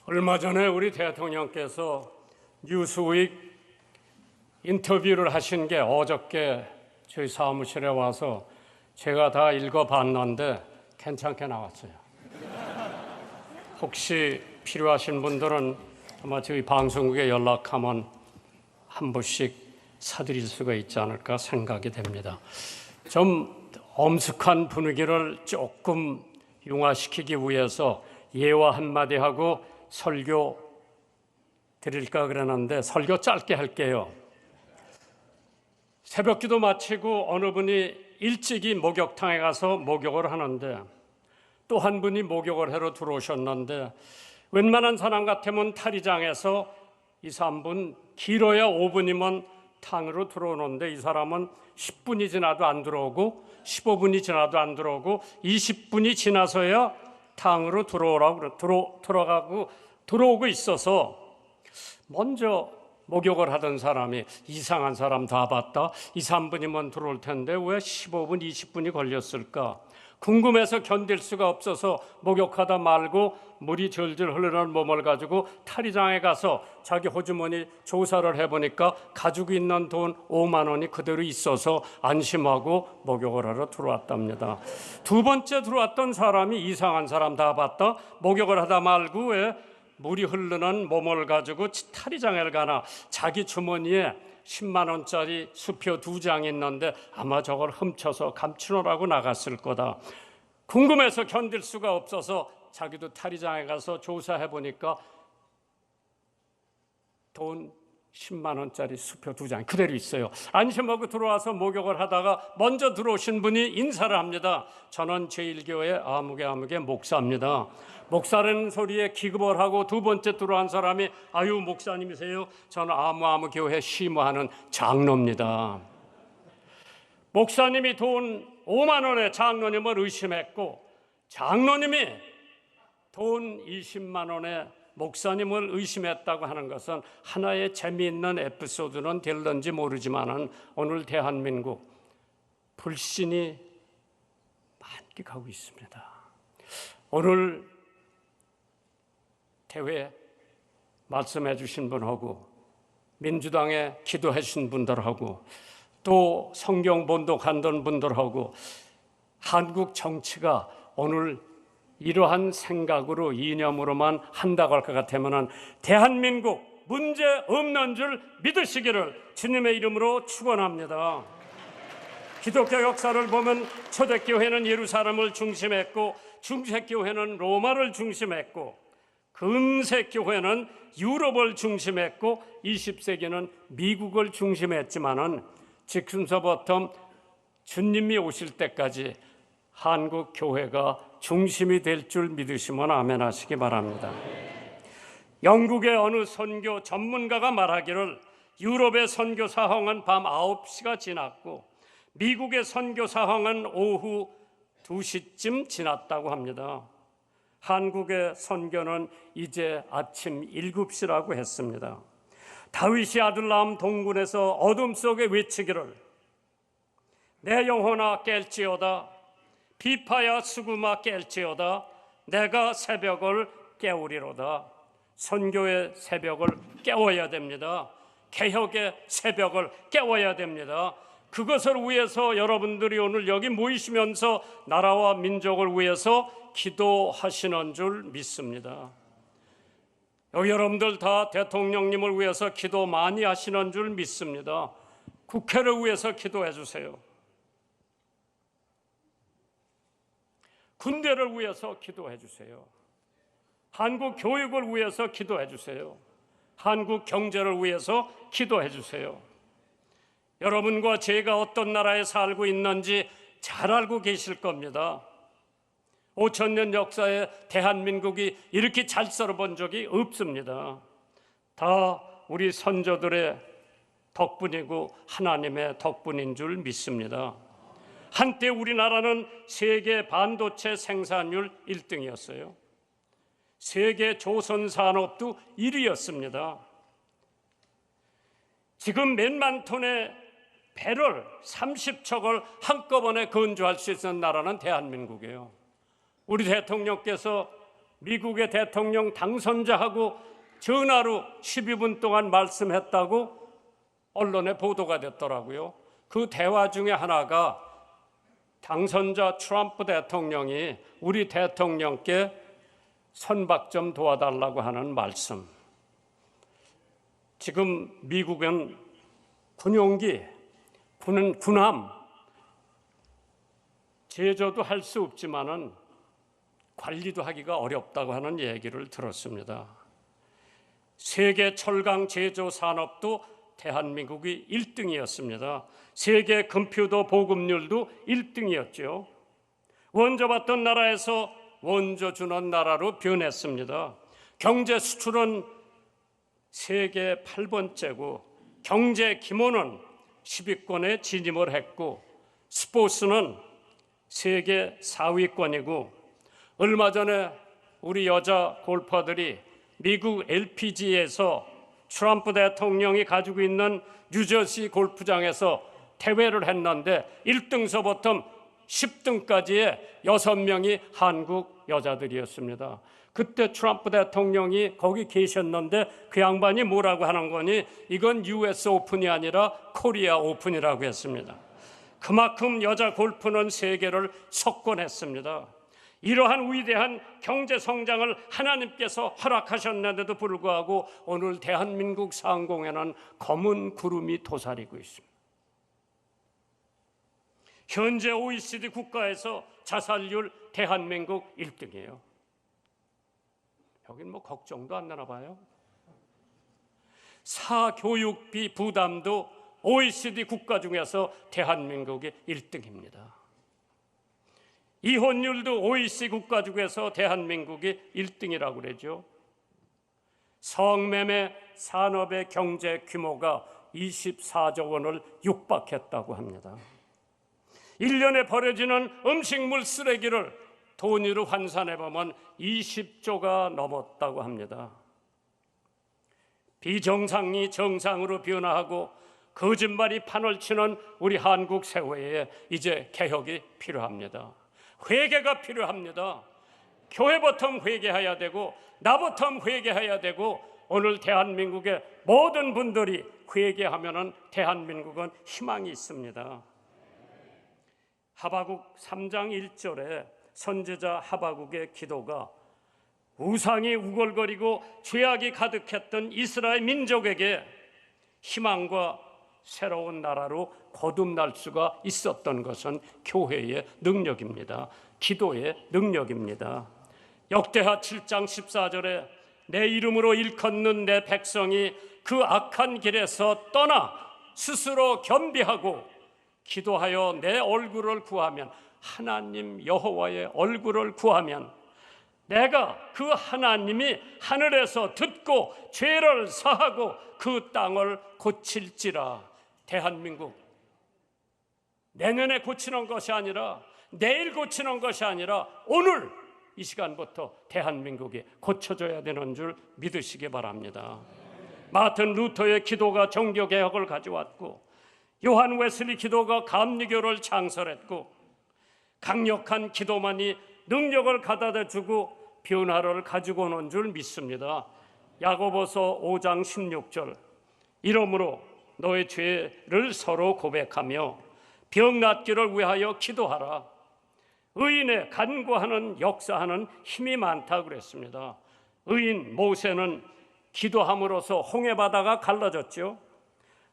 얼마 전에 우리 대통령께서 뉴스윅 인터뷰를 하신 게 어저께 저희 사무실에 와서 제가 다 읽어봤는데 괜찮게 나왔어요. 혹시 필요하신 분들은 아마 저희 방송국에 연락하면 한 부씩 사드릴 수가 있지 않을까 생각이 됩니다. 좀 엄숙한 분위기를 조금 융화시키기 위해서 예화 한마디 하고 설교 드릴까 그러는데 설교 짧게 할게요. 새벽기도 마치고 어느 분이 일찍이 목욕탕에 가서 목욕을 하는데 또 한 분이 목욕을 하러 들어오셨는데 웬만한 사람 같으면 탈의장에서 2, 3분 길어야 5분이면 탕으로 들어오는데 이 사람은 10분이 지나도 안 들어오고 15분이 지나도 안 들어오고 20분이 지나서야 탕으로 들어오고 있어서 먼저 목욕을 하던 사람이 이상한 사람 다 봤다. 2, 3분이면 들어올 텐데 왜 15분, 20분이 걸렸을까? 궁금해서 견딜 수가 없어서 목욕하다 말고 물이 절절 흐르는 몸을 가지고 탈의장에 가서 자기 호주머니 조사를 해보니까 가지고 있는 돈 5만 원이 그대로 있어서 안심하고 목욕을 하러 들어왔답니다. 두 번째 들어왔던 사람이 이상한 사람 다 봤다. 목욕을 하다 말고 왜 물이 흐르는 몸을 가지고 탈의장에 가나 자기 주머니에 10만 원짜리 수표 2장 있는데 아마 저걸 훔쳐서 감추느라고 나갔을 거다. 궁금해서 견딜 수가 없어서 자기도 탈의장에 가서 조사해 보니까 돈 10만 원짜리 수표 2장 그대로 있어요. 안심하고 들어와서 목욕을 하다가 먼저 들어오신 분이 인사를 합니다. 저는 제1교회 아무개 목사입니다. 목사라는 소리에 기급을 하고 두 번째 들어온 사람이 아유 목사님이세요? 저는 아무 교회 시무하는 장로입니다. 목사님이 돈 5만 원에 장로님을 의심했고 장로님이 돈 20만 원에 목사님을 의심했다고 하는 것은 하나의 재미있는 에피소드는 될런지 모르지만 오늘 대한민국 불신이 만끽하고 있습니다. 오늘 대회 말씀해 주신 분하고 민주당에 기도해 주신 분들하고 또 성경 본독하던 분들하고 한국 정치가 오늘 이러한 생각으로 이념으로만 한다고 할 것 같으면 대한민국 문제 없는 줄 믿으시기를 주님의 이름으로 축원합니다. 기독교 역사를 보면 초대교회는 예루살렘을 중심했고 중세교회는 로마를 중심했고 금세교회는 유럽을 중심했고 20세기는 미국을 중심했지만은 지금서부터 주님이 오실 때까지 한국 교회가 중심이 될 줄 믿으시면 아멘 하시기 바랍니다. 영국의 어느 선교 전문가가 말하기를 유럽의 선교 사항은 밤 9시가 지났고 미국의 선교 사항은 오후 2시쯤 지났다고 합니다. 한국의 선교는 이제 아침 7시라고 했습니다. 다윗이 아들 낳은 동군에서 어둠 속에 외치기를 내 영혼아 깰지어다 비파야 수구마 깰지어다 내가 새벽을 깨우리로다. 선교의 새벽을 깨워야 됩니다. 개혁의 새벽을 깨워야 됩니다. 그것을 위해서 여러분들이 오늘 여기 모이시면서 나라와 민족을 위해서 기도하시는 줄 믿습니다. 여기 여러분들 다 대통령님을 위해서 기도 많이 하시는 줄 믿습니다. 국회를 위해서 기도해 주세요. 군대를 위해서 기도해 주세요. 한국 교육을 위해서 기도해 주세요. 한국 경제를 위해서 기도해 주세요. 여러분과 제가 어떤 나라에 살고 있는지 잘 알고 계실 겁니다. 5,000년 역사에 대한민국이 이렇게 잘 살아본 적이 없습니다. 다 우리 선조들의 덕분이고 하나님의 덕분인 줄 믿습니다. 한때 우리나라는 세계 반도체 생산율 1등이었어요. 세계 조선 산업도 1위였습니다. 지금 몇만 톤의 배를 30척을 한꺼번에 건조할 수 있는 나라는 대한민국이에요. 우리 대통령께서 미국의 대통령 당선자하고 전화로 12분 동안 말씀했다고 언론에 보도가 됐더라고요. 그 대화 중에 하나가 당선자 트럼프 대통령이 우리 대통령께 선박 좀 도와달라고 하는 말씀. 지금 미국은 군용기, 군함 제조도 할 수 없지만은 관리도 하기가 어렵다고 하는 얘기를 들었습니다. 세계 철강 제조 산업도 대한민국이 1등이었습니다. 세계 컴퓨터 보급률도 1등이었죠. 원조 받던 나라에서 원조 주는 나라로 변했습니다. 경제 수출은 세계 8번째고 경제 규모는 10위권에 진입을 했고 스포츠는 세계 4위권이고 얼마 전에 우리 여자 골퍼들이 미국 LPGA에서 트럼프 대통령이 가지고 있는 뉴저지 골프장에서 대회를 했는데 1등서부터 10등까지의 6명이 한국 여자들이었습니다. 그때 트럼프 대통령이 거기 계셨는데 그 양반이 뭐라고 하는 거니 이건 US 오픈이 아니라 코리아 오픈이라고 했습니다. 그만큼 여자 골프는 세계를 석권했습니다. 이러한 위대한 경제 성장을 하나님께서 허락하셨는데도 불구하고 오늘 대한민국 상공에는 검은 구름이 도사리고 있습니다. 현재 OECD 국가에서 자살률 대한민국 1등이에요. 여긴 뭐 걱정도 안 나나 봐요. 사교육비 부담도 OECD 국가 중에서 대한민국이 1등입니다. 이혼율도 OECD 국가 중에서 대한민국이 1등이라고 그러죠. 성매매 산업의 경제 규모가 24조 원을 육박했다고 합니다. 1년에 버려지는 음식물 쓰레기를 돈으로 환산해보면 20조가 넘었다고 합니다. 비정상이 정상으로 변화하고 거짓말이 판을 치는 우리 한국 사회에 이제 개혁이 필요합니다. 회개가 필요합니다. 교회부터 회개해야 되고 나부터 회개해야 되고 오늘 대한민국의 모든 분들이 회개하면 대한민국은 희망이 있습니다. 하박국 3장 1절에 선지자 하박국의 기도가 우상이 우글거리고 죄악이 가득했던 이스라엘 민족에게 희망과 새로운 나라로 거듭날 수가 있었던 것은 교회의 능력입니다. 기도의 능력입니다. 역대하 7장 14절에 내 이름으로 일컫는 내 백성이 그 악한 길에서 떠나 스스로 겸비하고 기도하여 내 얼굴을 구하면 하나님 여호와의 얼굴을 구하면 내가 그 하나님이 하늘에서 듣고 죄를 사하고 그 땅을 고칠지라. 대한민국 내년에 고치는 것이 아니라 내일 고치는 것이 아니라 오늘 이 시간부터 대한민국이 고쳐져야 되는 줄 믿으시기 바랍니다. 마틴 루터의 기도가 종교개혁을 가져왔고 요한 웨슬리 기도가 감리교를 창설했고 강력한 기도만이 능력을 가져다주고 변화를 가지고 오는 줄 믿습니다. 야고보서 5장 16절 이러므로 너의 죄를 서로 고백하며 병 낫기를 위하여 기도하라. 의인의 간구하는 역사하는 힘이 많다고 그랬습니다. 의인 모세는 기도함으로써 홍해바다가 갈라졌죠.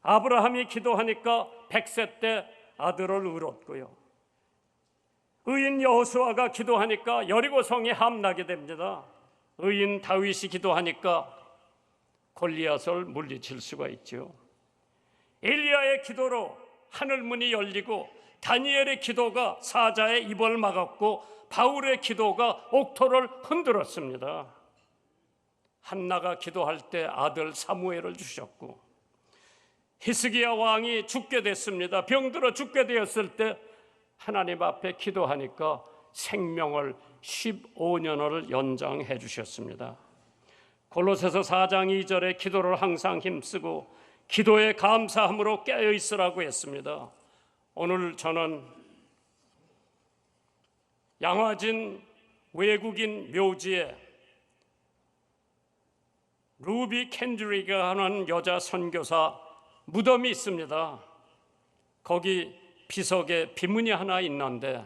아브라함이 기도하니까 100세 때 아들을 얻었고요. 의인 여호수아가 기도하니까 여리고성이 함나게 됩니다. 의인 다윗이 기도하니까 골리앗을 물리칠 수가 있죠. 엘리야의 기도로 하늘문이 열리고 다니엘의 기도가 사자의 입을 막았고 바울의 기도가 옥토를 흔들었습니다. 한나가 기도할 때 아들 사무엘을 주셨고 히스기야 왕이 죽게 됐습니다. 병들어 죽게 되었을 때 하나님 앞에 기도하니까 생명을 15년을 연장해 주셨습니다. 골로새서 4장 2절에 기도를 항상 힘쓰고 기도에 감사함으로 깨어 있으라고 했습니다. 오늘 저는 양화진 외국인 묘지에 루비 캔드리가 하는 여자 선교사 무덤이 있습니다. 거기 비석에 비문이 하나 있는데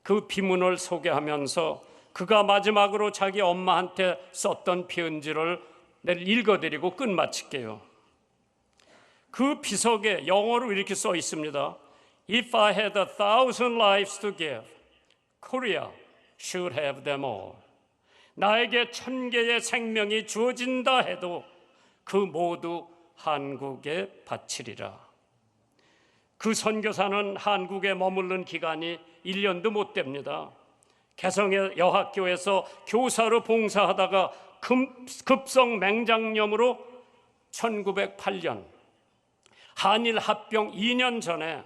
그 비문을 소개하면서 그가 마지막으로 자기 엄마한테 썼던 편지를 내가 읽어드리고 끝마칠게요. 그 비석에 영어로 이렇게 써 있습니다. If I had 1,000 lives to give, Korea should have them all. 나에게 1,000개의 생명이 주어진다 해도 그 모두 한국에 바치리라. 그 선교사는 한국에 머무른 기간이 1년도 못 됩니다. 개성의 여학교에서 교사로 봉사하다가 급성 맹장염으로 1908년 한일 합병 2년 전에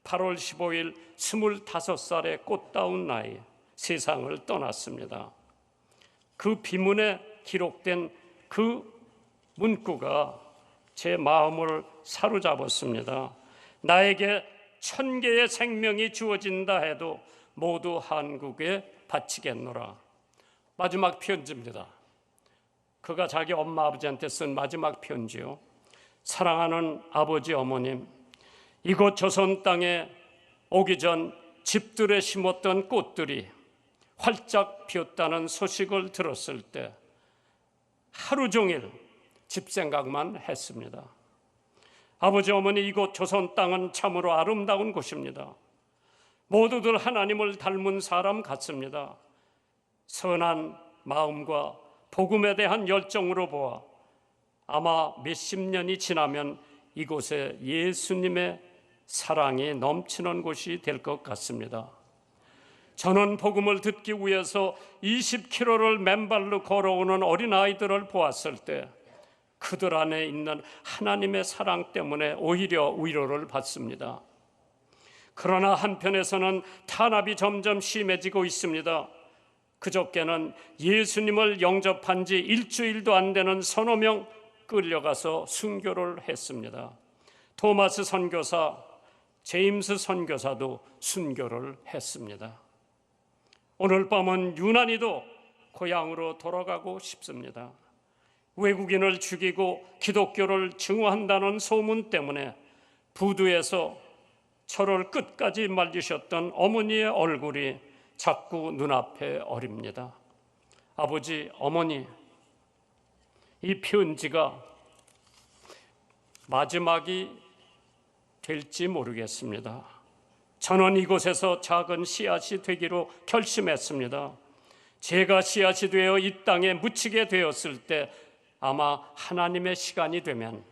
8월 15일 25살의 꽃다운 나이 세상을 떠났습니다. 그 비문에 기록된 그 문구가 제 마음을 사로잡았습니다. 나에게 1,000개의 생명이 주어진다 해도 모두 한국에 바치겠노라. 마지막 편지입니다. 그가 자기 엄마 아버지한테 쓴 마지막 편지요. 사랑하는 아버지 어머님, 이곳 조선 땅에 오기 전 집들에 심었던 꽃들이 활짝 피었다는 소식을 들었을 때 하루 종일 집 생각만 했습니다. 아버지 어머니, 이곳 조선 땅은 참으로 아름다운 곳입니다. 모두들 하나님을 닮은 사람 같습니다. 선한 마음과 복음에 대한 열정으로 보아 아마 몇십 년이 지나면 이곳에 예수님의 사랑이 넘치는 곳이 될 것 같습니다. 저는 복음을 듣기 위해서 20km를 맨발로 걸어오는 어린아이들을 보았을 때 그들 안에 있는 하나님의 사랑 때문에 오히려 위로를 받습니다. 그러나 한편에서는 탄압이 점점 심해지고 있습니다. 그저께는 예수님을 영접한 지 일주일도 안 되는 서너 명 끌려가서 순교를 했습니다. 토마스 선교사, 제임스 선교사도 순교를 했습니다. 오늘 밤은 유난히도 고향으로 돌아가고 싶습니다. 외국인을 죽이고 기독교를 증오한다는 소문 때문에 부두에서 저를 끝까지 말리셨던 어머니의 얼굴이 자꾸 눈앞에 어립니다. 아버지, 어머니, 이 편지가 마지막이 될지 모르겠습니다. 저는 이곳에서 작은 씨앗이 되기로 결심했습니다. 제가 씨앗이 되어 이 땅에 묻히게 되었을 때 아마 하나님의 시간이 되면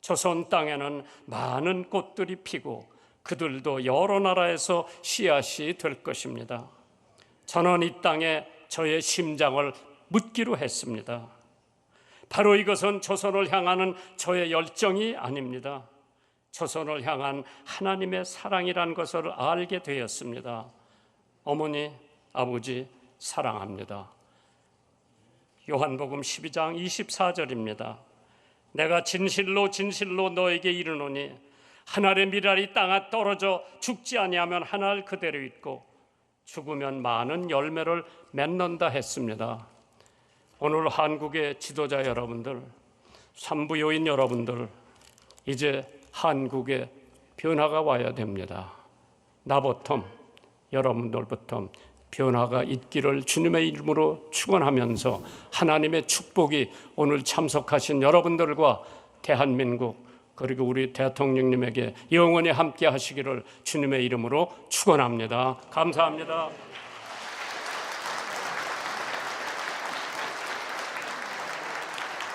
조선 땅에는 많은 꽃들이 피고 그들도 여러 나라에서 씨앗이 될 것입니다. 저는 이 땅에 저의 심장을 묻기로 했습니다. 바로 이것은 조선을 향하는 저의 열정이 아닙니다. 조선을 향한 하나님의 사랑이란 것을 알게 되었습니다. 어머니, 아버지 사랑합니다. 요한복음 12장 24절입니다. 내가 진실로 진실로 너에게 이르노니 한 알의 밀알이 땅에 떨어져 죽지 아니하면 한 알 그대로 있고 죽으면 많은 열매를 맺는다 했습니다. 오늘 한국의 지도자 여러분들, 산부요인 여러분들, 이제 한국에 변화가 와야 됩니다. 나부터, 여러분들부터 변화가 있기를 주님의 이름으로 축원하면서 하나님의 축복이 오늘 참석하신 여러분들과 대한민국 그리고 우리 대통령님에게 영원히 함께 하시기를 주님의 이름으로 축원합니다. 감사합니다.